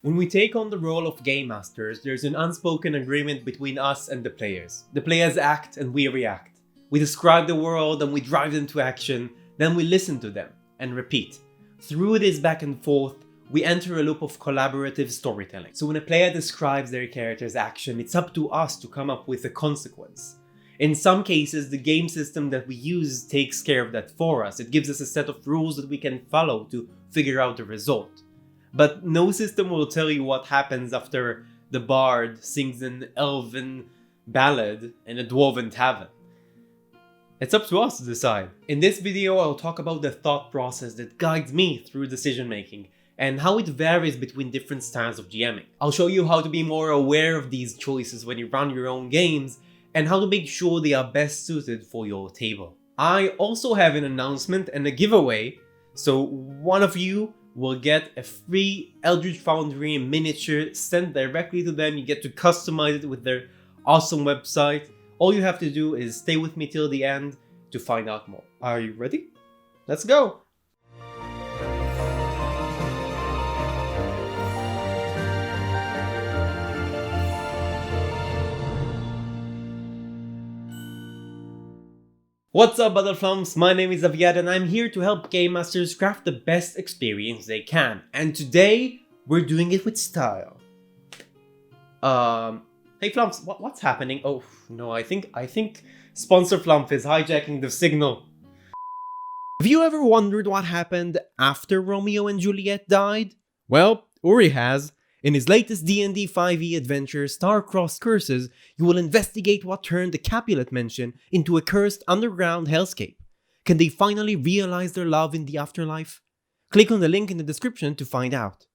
When we take on the role of Game Masters, there's an unspoken agreement between us and the players. The players act and we react. We describe the world and we drive them to action, then we listen to them and repeat. Through this back and forth, we enter a loop of collaborative storytelling. So when a player describes their character's action, it's up to us to come up with a consequence. In some cases, the game system that we use takes care of that for us. It gives us a set of rules that we can follow to figure out the result. But no system will tell you what happens after the bard sings an elven ballad in a dwarven tavern. It's up to us to decide. In this video, I'll talk about the thought process that guides me through decision making and how it varies between different styles of GMing. I'll show you how to be more aware of these choices when you run your own games and how to make sure they are best suited for your table. I also have an announcement and a giveaway, so one of you will get a free Eldritch Foundry miniature sent directly to them. You get to customize it with their awesome website. All you have to do is stay with me till the end to find out more. Are you ready? Let's go! What's up, Battleflumps? My name is Aviad and I'm here to help Game Masters craft the best experience they can. And today, we're doing it with style. Hey Flumps, what's happening? Oh no, I think Sponsor Flump is hijacking the signal. Have you ever wondered what happened after Romeo and Juliet died? Well, Uri has. In his latest D&D 5e adventure, Star-Crossed Curses, you will investigate what turned the Capulet mansion into a cursed underground hellscape. Can they finally realize their love in the afterlife? Click on the link in the description to find out.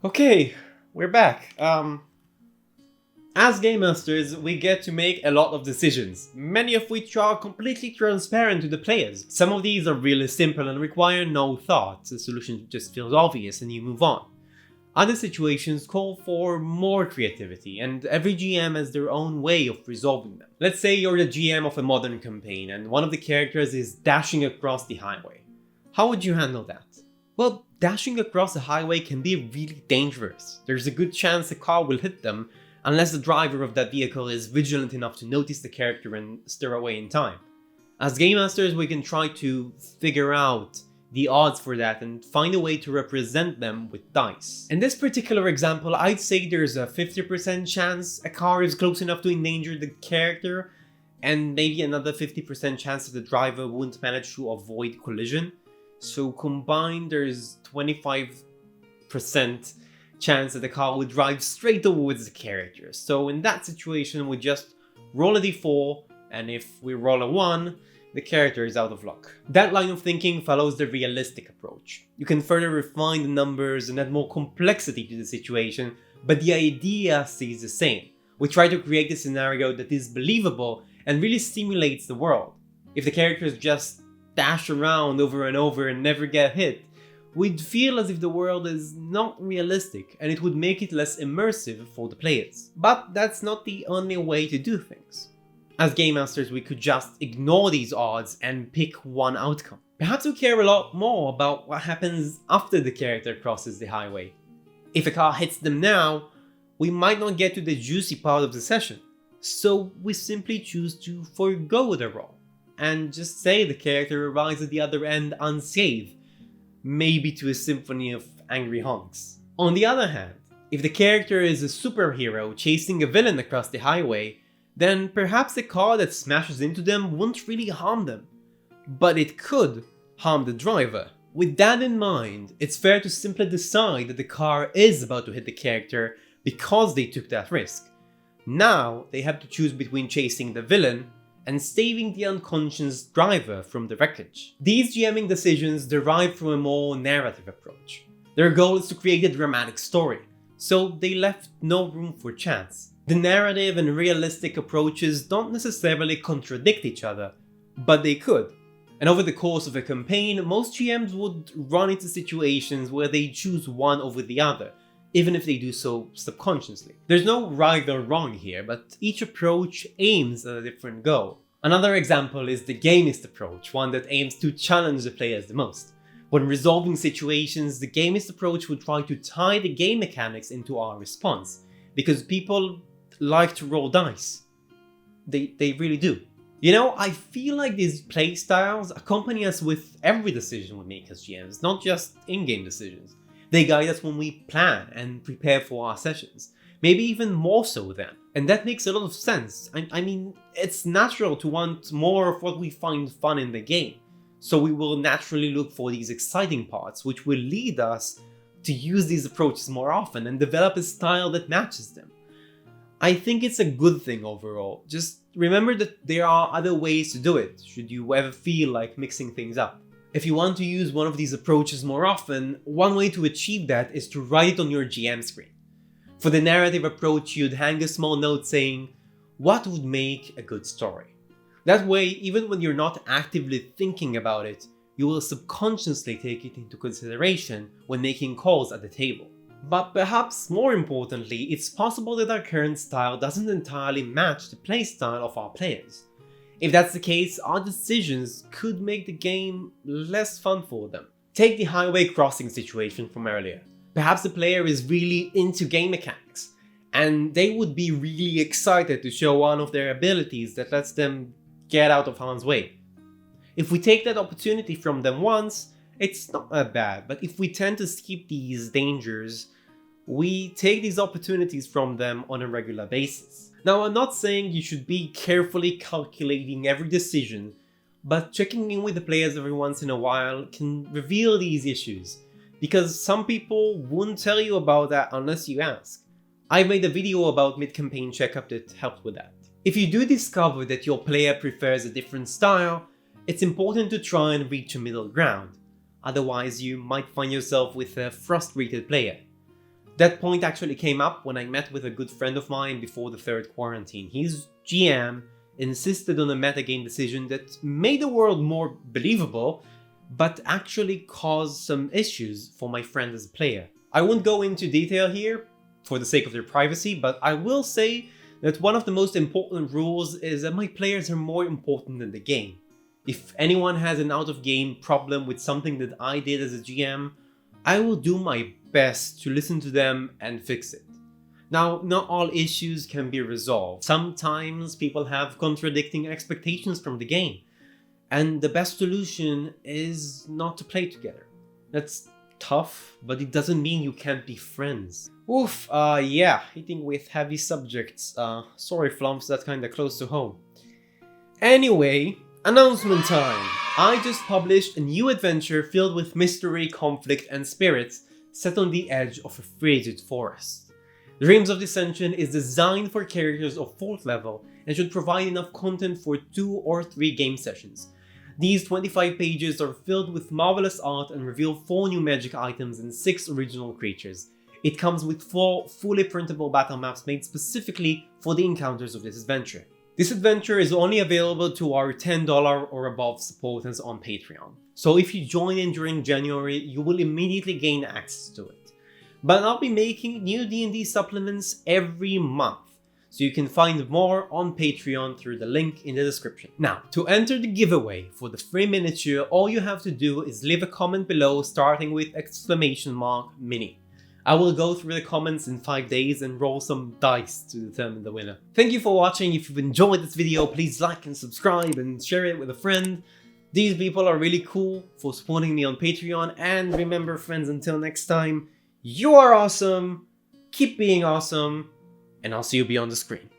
Okay, we're back. As Game Masters, we get to make a lot of decisions, many of which are completely transparent to the players. Some of these are really simple and require no thought. The solution just feels obvious and you move on. Other situations call for more creativity, and every GM has their own way of resolving them. Let's say you're the GM of a modern campaign and one of the characters is dashing across the highway. How would you handle that? Well, dashing across a highway can be really dangerous. There's a good chance a car will hit them unless the driver of that vehicle is vigilant enough to notice the character and steer away in time. As Game Masters, we can try to figure out the odds for that and find a way to represent them with dice. In this particular example, I'd say there's a 50% chance a car is close enough to endanger the character, and maybe another 50% chance that the driver wouldn't manage to avoid collision. So combined, there's 25% chance that the car would drive straight towards the character. So in that situation, we just roll a d4, and if we roll a 1, the character is out of luck. That line of thinking follows the realistic approach. You can further refine the numbers and add more complexity to the situation, but the idea stays the same. We try to create a scenario that is believable and really stimulates the world. If the characters just dash around over and over and never get hit, we'd feel as if the world is not realistic and it would make it less immersive for the players. But that's not the only way to do things. As Game Masters, we could just ignore these odds and pick one outcome. Perhaps we care a lot more about what happens after the character crosses the highway. If a car hits them now, we might not get to the juicy part of the session. So we simply choose to forego the roll and just say the character arrives at the other end unscathed, maybe to a symphony of angry honks. On the other hand, if the character is a superhero chasing a villain across the highway, then perhaps the car that smashes into them won't really harm them. But it could harm the driver. With that in mind, it's fair to simply decide that the car is about to hit the character because they took that risk. Now, they have to choose between chasing the villain and saving the unconscious driver from the wreckage. These GMing decisions derive from a more narrative approach. Their goal is to create a dramatic story, so they left no room for chance. The narrative and realistic approaches don't necessarily contradict each other, but they could. And over the course of a campaign, most GMs would run into situations where they choose one over the other, even if they do so subconsciously. There's no right or wrong here, but each approach aims at a different goal. Another example is the gamist approach, one that aims to challenge the players the most. When resolving situations, the gamist approach would try to tie the game mechanics into our response, because people like to roll dice. They really do. You know, I feel like these playstyles accompany us with every decision we make as GMs, not just in-game decisions. They guide us when we plan and prepare for our sessions, maybe even more so then. And that makes a lot of sense. I mean, it's natural to want more of what we find fun in the game. So we will naturally look for these exciting parts, which will lead us to use these approaches more often and develop a style that matches them. I think it's a good thing overall. Just remember that there are other ways to do it, should you ever feel like mixing things up. If you want to use one of these approaches more often, one way to achieve that is to write it on your GM screen. For the narrative approach, you'd hang a small note saying, what would make a good story? That way, even when you're not actively thinking about it, you will subconsciously take it into consideration when making calls at the table. But perhaps more importantly, it's possible that our current style doesn't entirely match the playstyle of our players. If that's the case, our decisions could make the game less fun for them. Take the highway crossing situation from earlier. Perhaps the player is really into game mechanics, and they would be really excited to show one of their abilities that lets them get out of harm's way. If we take that opportunity from them once, it's not that bad, but if we tend to skip these dangers, we take these opportunities from them on a regular basis. Now, I'm not saying you should be carefully calculating every decision, but checking in with the players every once in a while can reveal these issues, because some people wouldn't tell you about that unless you ask. I made a video about mid-campaign checkup that helped with that. If you do discover that your player prefers a different style, it's important to try and reach a middle ground. Otherwise, you might find yourself with a frustrated player. That point actually came up when I met with a good friend of mine before the third quarantine. His GM insisted on a metagame decision that made the world more believable, but actually caused some issues for my friend as a player. I won't go into detail here for the sake of their privacy, but I will say that one of the most important rules is that my players are more important than the game. If anyone has an out-of-game problem with something that I did as a GM, I will do my best to listen to them and fix it. Now, not all issues can be resolved. Sometimes people have contradicting expectations from the game, and the best solution is not to play together. That's tough, but it doesn't mean you can't be friends. Oof, yeah, hitting with heavy subjects. Sorry Flumps, that's kinda close to home. Anyway, announcement time! I just published a new adventure filled with mystery, conflict, and spirits set on the edge of a frigid forest. Dreams of Dissension is designed for characters of 4th level and should provide enough content for 2 or 3 game sessions. These 25 pages are filled with marvelous art and reveal 4 new magic items and 6 original creatures. It comes with 4 fully printable battle maps made specifically for the encounters of this adventure. This adventure is only available to our $10 or above supporters on Patreon. So if you join in during January, you will immediately gain access to it. But I'll be making new D&D supplements every month, so you can find more on Patreon through the link in the description. Now, to enter the giveaway for the free miniature, all you have to do is leave a comment below starting with !mini. I will go through the comments in 5 days and roll some dice to determine the winner. Thank you for watching. If you've enjoyed this video, please like and subscribe and share it with a friend. These people are really cool for supporting me on Patreon, and remember friends, until next time, you are awesome, keep being awesome, and I'll see you beyond the screen.